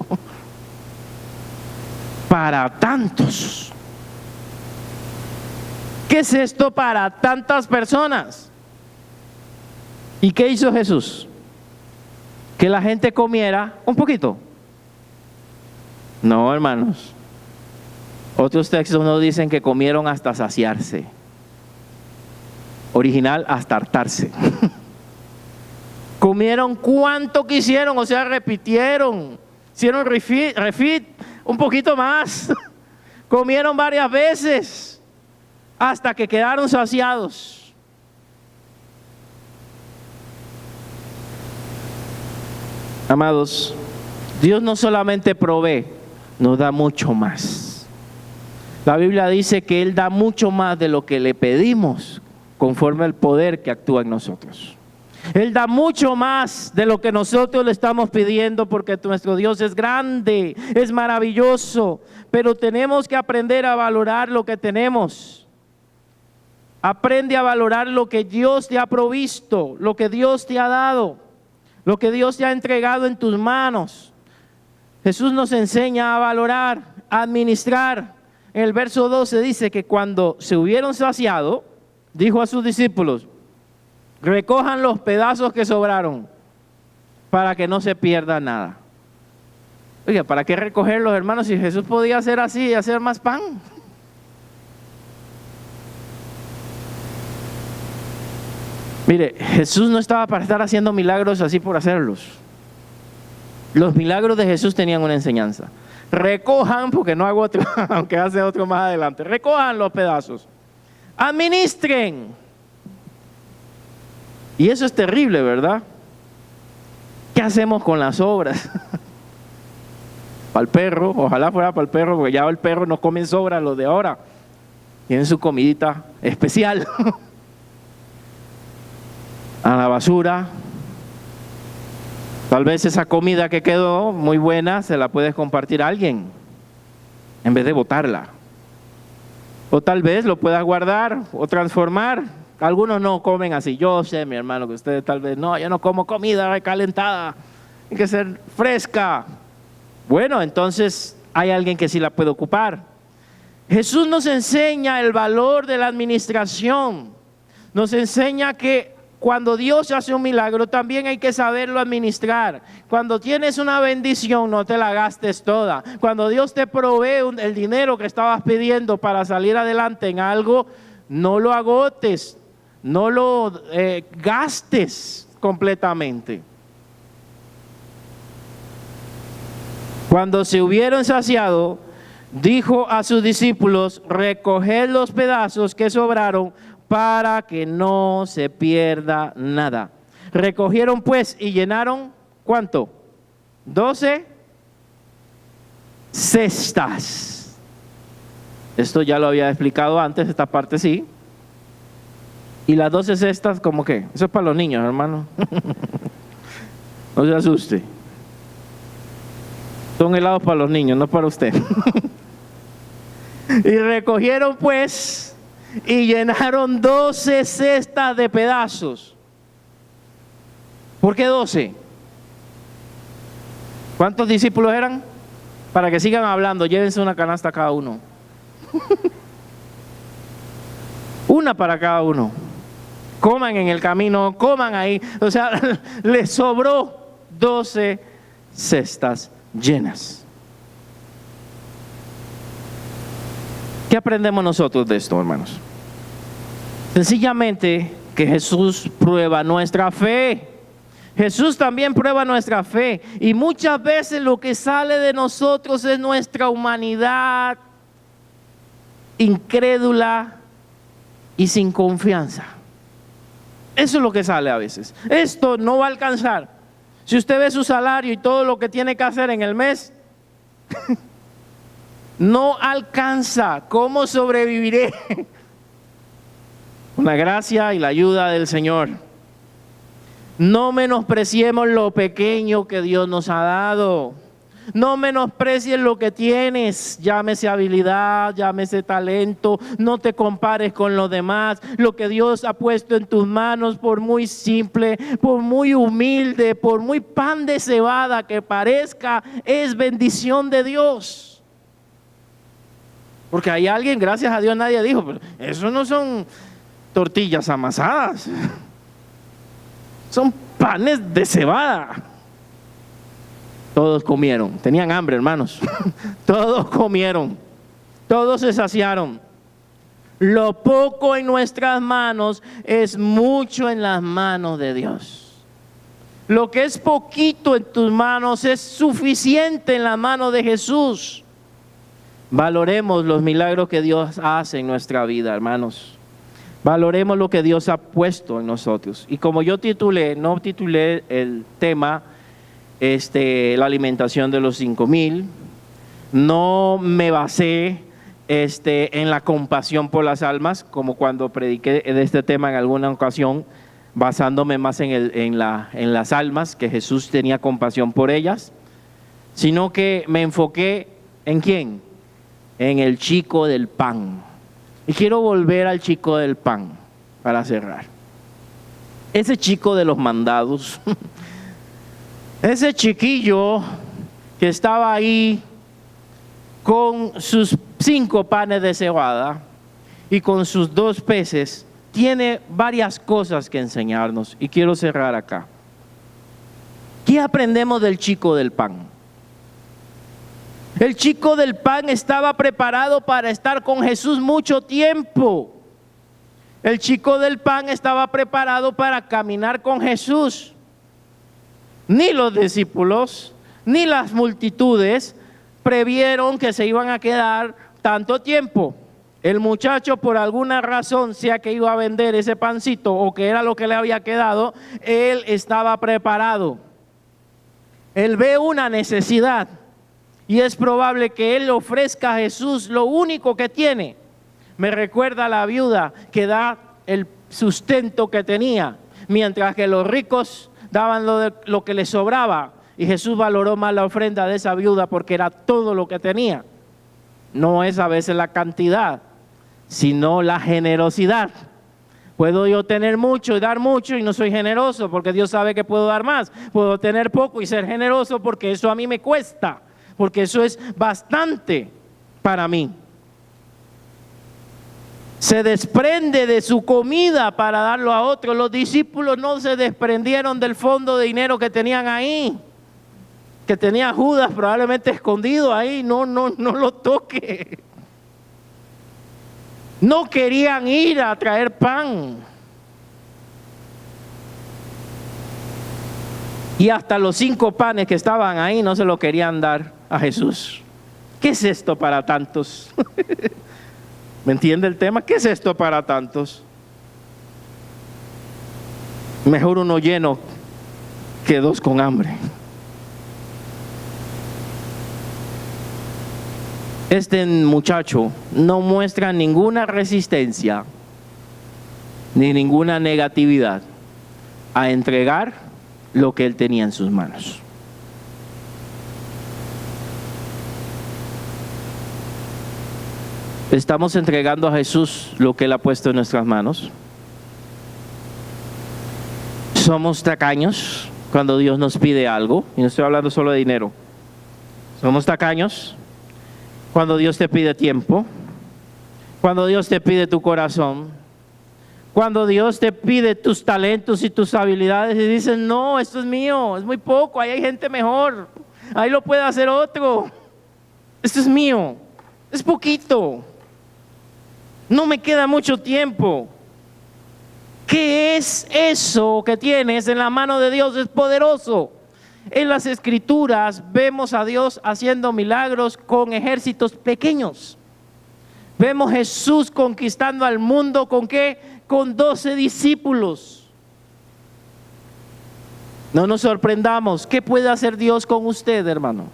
Para tantos. ¿Qué es esto para tantas personas? ¿Y qué hizo Jesús? Que la gente comiera un poquito. No, hermanos. Otros textos nos dicen que comieron hasta saciarse. Original, hasta hartarse. Comieron cuanto quisieron, o sea, repitieron. Hicieron refit, un poquito más. Comieron varias veces hasta que quedaron saciados. Amados, Dios no solamente provee, nos da mucho más. La Biblia dice que Él da mucho más de lo que le pedimos, conforme al poder que actúa en nosotros. Él da mucho más de lo que nosotros le estamos pidiendo, porque nuestro Dios es grande, es maravilloso, pero tenemos que aprender a valorar lo que tenemos. Aprende a valorar lo que Dios te ha provisto, lo que Dios te ha dado, lo que Dios te ha entregado en tus manos. Jesús nos enseña a valorar, a administrar. En el verso 12 dice que cuando se hubieron saciado, dijo a sus discípulos: recojan los pedazos que sobraron para que no se pierda nada. Oiga, ¿para qué recogerlos, hermanos, si Jesús podía hacer así y hacer más pan? Mire, Jesús no estaba para estar haciendo milagros así por hacerlos. Los milagros de Jesús tenían una enseñanza. Recojan, porque no hago otro, aunque hace otro más adelante. Recojan los pedazos. Administren. Y eso es terrible, ¿verdad? ¿Qué hacemos con las sobras? Para el perro, ojalá fuera para el perro, porque ya el perro no come sobras los de ahora. Tienen su comidita especial. A la basura. Tal vez esa comida que quedó muy buena se la puedes compartir a alguien en vez de botarla. O tal vez lo puedas guardar o transformar. Algunos no comen así. Yo sé, mi hermano, que ustedes tal vez no, yo no como comida recalentada. Tiene que ser fresca. Bueno, entonces hay alguien que sí la puede ocupar. Jesús nos enseña el valor de la administración. Nos enseña que cuando Dios hace un milagro, también hay que saberlo administrar. Cuando tienes una bendición, no te la gastes toda. Cuando Dios te provee el dinero que estabas pidiendo para salir adelante en algo, no lo agotes, no lo gastes completamente. Cuando se hubieron saciado, dijo a sus discípulos: recoged los pedazos que sobraron, para que no se pierda nada. Recogieron pues y llenaron, ¿cuánto? 12 cestas. Esto ya lo había explicado antes, esta parte sí. Y las 12 cestas, ¿cómo qué? Eso es para los niños, hermano. No se asuste. Son helados para los niños, no para usted. Y recogieron pues y llenaron 12 cestas de pedazos. ¿Por qué 12? ¿Cuántos discípulos eran? Para que sigan hablando, llévense una canasta cada uno. Una para cada uno. Coman en el camino, coman ahí. O sea, les sobró 12 cestas llenas. ¿Qué aprendemos nosotros de esto, hermanos? Sencillamente que Jesús prueba nuestra fe. Jesús también prueba nuestra fe. Y muchas veces lo que sale de nosotros es nuestra humanidad incrédula y sin confianza. Eso es lo que sale a veces. Esto no va a alcanzar. Si usted ve su salario y todo lo que tiene que hacer en el mes, no alcanza. ¿Cómo sobreviviré? Con la gracia y la ayuda del Señor. No menospreciemos lo pequeño que Dios nos ha dado. No menosprecies lo que tienes, llámese habilidad, llámese talento. No te compares con los demás. Lo que Dios ha puesto en tus manos, por muy simple, por muy humilde, por muy pan de cebada que parezca, es bendición de Dios. Porque hay alguien, gracias a Dios nadie dijo, pero eso no son tortillas amasadas, son panes de cebada. Todos comieron, tenían hambre, hermanos. Todos comieron, todos se saciaron. Lo poco en nuestras manos es mucho en las manos de Dios. Lo que es poquito en tus manos es suficiente en la mano de Jesús. Valoremos los milagros que Dios hace en nuestra vida, hermanos. Valoremos lo que Dios ha puesto en nosotros. Y como yo no titulé el tema la alimentación de los 5,000, no me basé en la compasión por las almas, como cuando prediqué de este tema en alguna ocasión, basándome más en las almas, que Jesús tenía compasión por ellas, sino que me enfoqué ¿en quién? En el chico del pan. Y quiero volver al chico del pan para cerrar. Ese chico de los mandados, ese chiquillo que estaba ahí con sus 5 panes de cebada y con sus 2 peces, tiene varias cosas que enseñarnos y quiero cerrar acá. ¿Qué aprendemos del chico del pan? El chico del pan estaba preparado para estar con Jesús mucho tiempo. El chico del pan estaba preparado para caminar con Jesús. Ni los discípulos, ni las multitudes previeron que se iban a quedar tanto tiempo. El muchacho, por alguna razón, sea que iba a vender ese pancito o que era lo que le había quedado, él estaba preparado. Él ve una necesidad y es probable que él le ofrezca a Jesús lo único que tiene. Me recuerda a la viuda que da el sustento que tenía, mientras que los ricos daban lo que les sobraba, y Jesús valoró más la ofrenda de esa viuda porque era todo lo que tenía. No es a veces la cantidad, sino la generosidad. Puedo yo tener mucho y dar mucho y no soy generoso porque Dios sabe que puedo dar más. Puedo tener poco y ser generoso porque eso a mí me cuesta, porque eso es bastante para mí. Se desprende de su comida para darlo a otros. Los discípulos no se desprendieron del fondo de dinero que tenían ahí, que tenía Judas probablemente escondido ahí. No lo toque. No querían ir a traer pan. Y hasta los 5 panes que estaban ahí no se lo querían dar a Jesús. ¿Qué es esto para tantos? ¿Me entiende el tema? ¿Qué es esto para tantos? Mejor uno lleno que 2 con hambre. Este muchacho no muestra ninguna resistencia ni ninguna negatividad a entregar lo que él tenía en sus manos. ¿Estamos entregando a Jesús lo que Él ha puesto en nuestras manos? ¿Somos tacaños cuando Dios nos pide algo? Y no estoy hablando solo de dinero. ¿Somos tacaños cuando Dios te pide tiempo? Cuando Dios te pide tu corazón. Cuando Dios te pide tus talentos y tus habilidades y dices, no, esto es mío, es muy poco, ahí hay gente mejor, ahí lo puede hacer otro. Esto es mío, es poquito. No me queda mucho tiempo. ¿Qué es eso que tienes en la mano de Dios? Es poderoso. En las Escrituras vemos a Dios haciendo milagros con ejércitos pequeños. Vemos Jesús conquistando al mundo ¿con qué? Con 12 discípulos. No nos sorprendamos. ¿Qué puede hacer Dios con usted, hermano?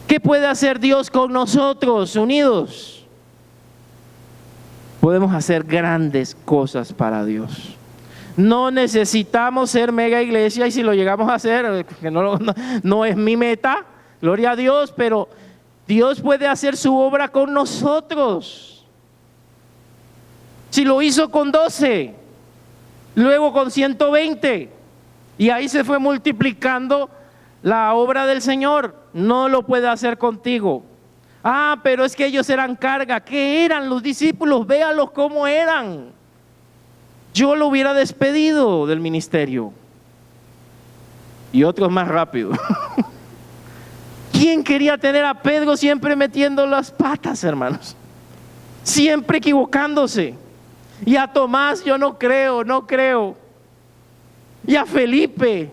¿Qué puede hacer Dios con nosotros unidos? Podemos hacer grandes cosas para Dios. No necesitamos ser mega iglesia, y si lo llegamos a hacer, que no es mi meta, gloria a Dios, pero Dios puede hacer su obra con nosotros. Si lo hizo con 12, luego con 120, y ahí se fue multiplicando la obra del Señor, no lo puede hacer contigo. Ah, pero es que ellos eran carga. ¿Qué eran los discípulos? Véalos cómo eran. Yo lo hubiera despedido del ministerio. Y otros más rápido. ¿Quién quería tener a Pedro siempre metiendo las patas, hermanos? Siempre equivocándose. Y a Tomás, yo no creo. Y a Felipe,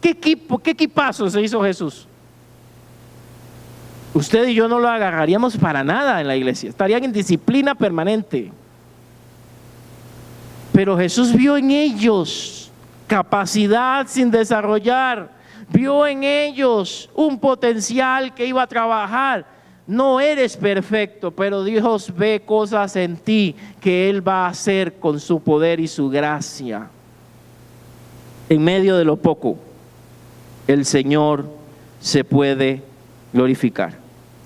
qué equipazo se hizo Jesús. Usted y yo no lo agarraríamos para nada en la iglesia, estarían en disciplina permanente. Pero Jesús vio en ellos capacidad sin desarrollar, vio en ellos un potencial que iba a trabajar. No eres perfecto, pero Dios ve cosas en ti que Él va a hacer con su poder y su gracia. En medio de lo poco, el Señor se puede glorificar.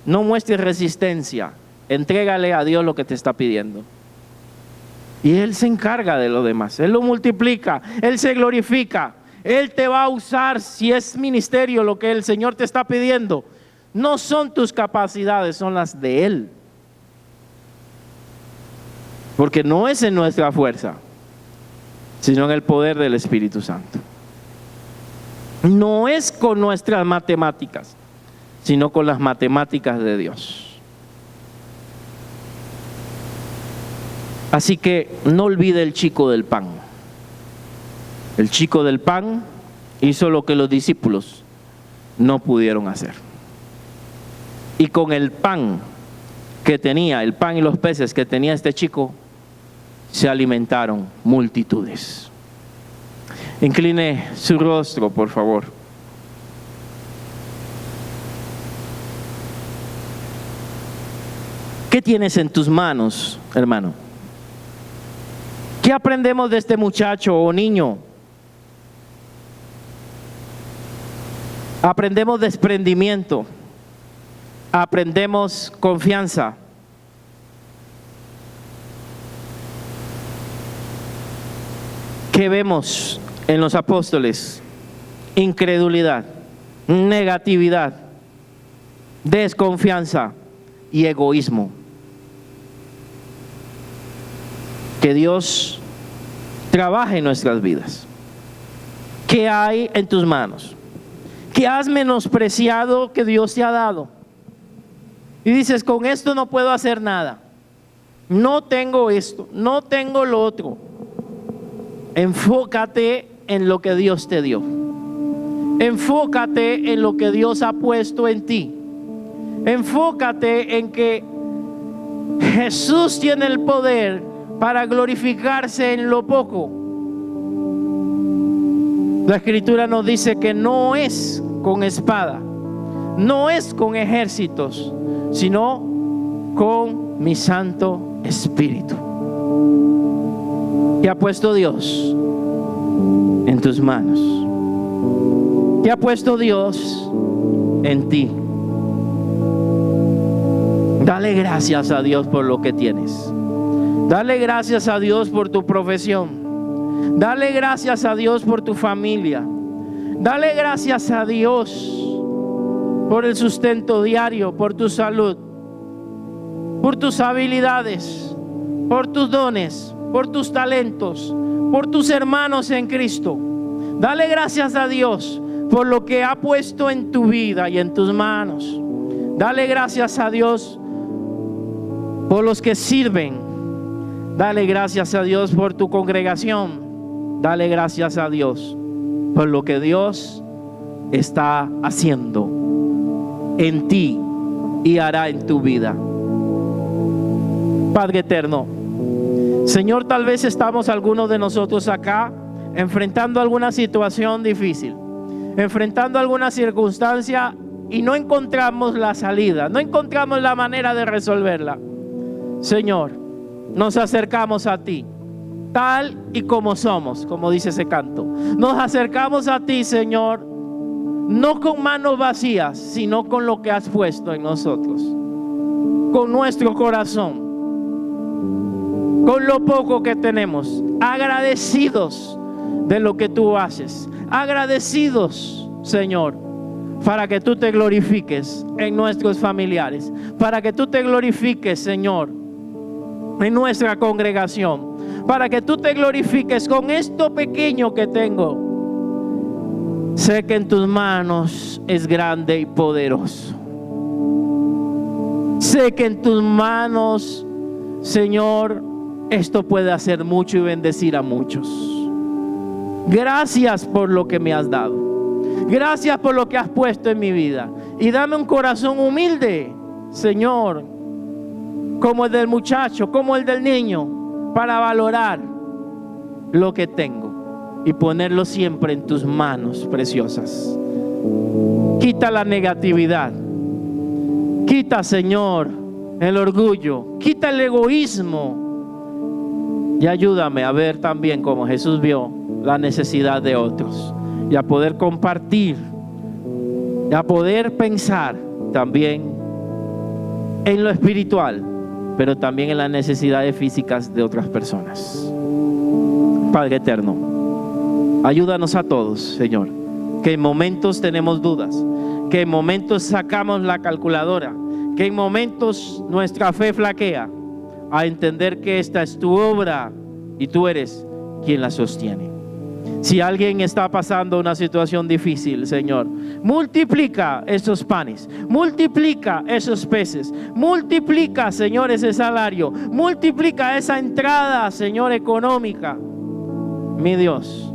No muestres resistencia, entrégale a Dios lo que te está pidiendo. Y Él se encarga de lo demás, Él lo multiplica, Él se glorifica, Él te va a usar si es ministerio lo que el Señor te está pidiendo. No son tus capacidades, son las de Él. Porque no es en nuestra fuerza, sino en el poder del Espíritu Santo. No es con nuestras matemáticas, sino con las matemáticas de Dios. Así que no olvide el chico del pan. El chico del pan hizo lo que los discípulos no pudieron hacer. Y con el pan que tenía, el pan y los peces que tenía este chico, se alimentaron multitudes. Incline su rostro, por favor. ¿Qué tienes en tus manos, hermano? ¿Qué aprendemos de este muchacho o niño? Aprendemos desprendimiento, aprendemos confianza. ¿Qué vemos en los apóstoles? Incredulidad, negatividad, desconfianza y egoísmo. Que Dios trabaje en nuestras vidas. ¿Qué hay en tus manos? ¿Qué has menospreciado que Dios te ha dado? Y dices, con esto no puedo hacer nada. No tengo esto, no tengo lo otro. Enfócate en lo que Dios te dio. Enfócate en lo que Dios ha puesto en ti. Enfócate en que Jesús tiene el poder para glorificarse en lo poco. La Escritura nos dice que no es con espada, no es con ejércitos, sino con mi Santo Espíritu. ¿Qué ha puesto Dios en tus manos? ¿Qué ha puesto Dios en ti? Dale gracias a Dios por lo que tienes. Dale gracias a Dios por tu profesión. Dale gracias a Dios por tu familia. Dale gracias a Dios por el sustento diario, por tu salud, por tus habilidades, por tus dones, por tus talentos, por tus hermanos en Cristo. Dale gracias a Dios por lo que ha puesto en tu vida y en tus manos. Dale gracias a Dios por los que sirven. Dale gracias a Dios por tu congregación. Dale gracias a Dios por lo que Dios está haciendo en ti y hará en tu vida. Padre eterno, Señor, tal vez estamos algunos de nosotros acá enfrentando alguna situación difícil, enfrentando alguna circunstancia y no encontramos la salida, no encontramos la manera de resolverla. Señor, nos acercamos a ti, tal y como somos, como dice ese canto. Nos acercamos a ti, Señor, no con manos vacías, sino con lo que has puesto en nosotros, con nuestro corazón, con lo poco que tenemos, agradecidos de lo que tú haces, agradecidos, Señor, para que tú te glorifiques en nuestros familiares, para que tú te glorifiques, Señor, en nuestra congregación, para que tú te glorifiques con esto pequeño que tengo. Sé que en tus manos es grande y poderoso. Sé que en tus manos, Señor, esto puede hacer mucho y bendecir a muchos. Gracias por lo que me has dado. Gracias por lo que has puesto en mi vida. Y dame un corazón humilde, Señor, como el del muchacho, como el del niño, para valorar lo que tengo y ponerlo siempre en tus manos preciosas. Quita la negatividad. Quita, Señor, el orgullo. Quita el egoísmo. Y ayúdame a ver también como Jesús vio la necesidad de otros. Y a poder compartir. Y a poder pensar también en lo espiritual, pero también en las necesidades físicas de otras personas. Padre eterno, ayúdanos a todos, Señor, que en momentos tenemos dudas, que en momentos sacamos la calculadora, que en momentos nuestra fe flaquea, a entender que esta es tu obra y tú eres quien la sostiene. Si alguien está pasando una situación difícil, Señor, multiplica esos panes, multiplica esos peces, multiplica, Señor, ese salario, multiplica esa entrada, Señor, económica, mi Dios,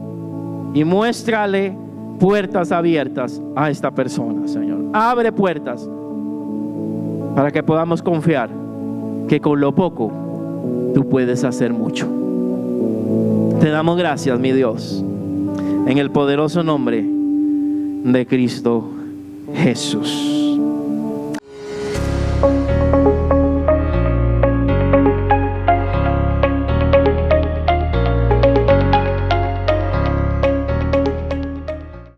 y muéstrale puertas abiertas a esta persona, Señor. Abre puertas para que podamos confiar que con lo poco tú puedes hacer mucho. Te damos gracias, mi Dios, en el poderoso nombre de Cristo Jesús.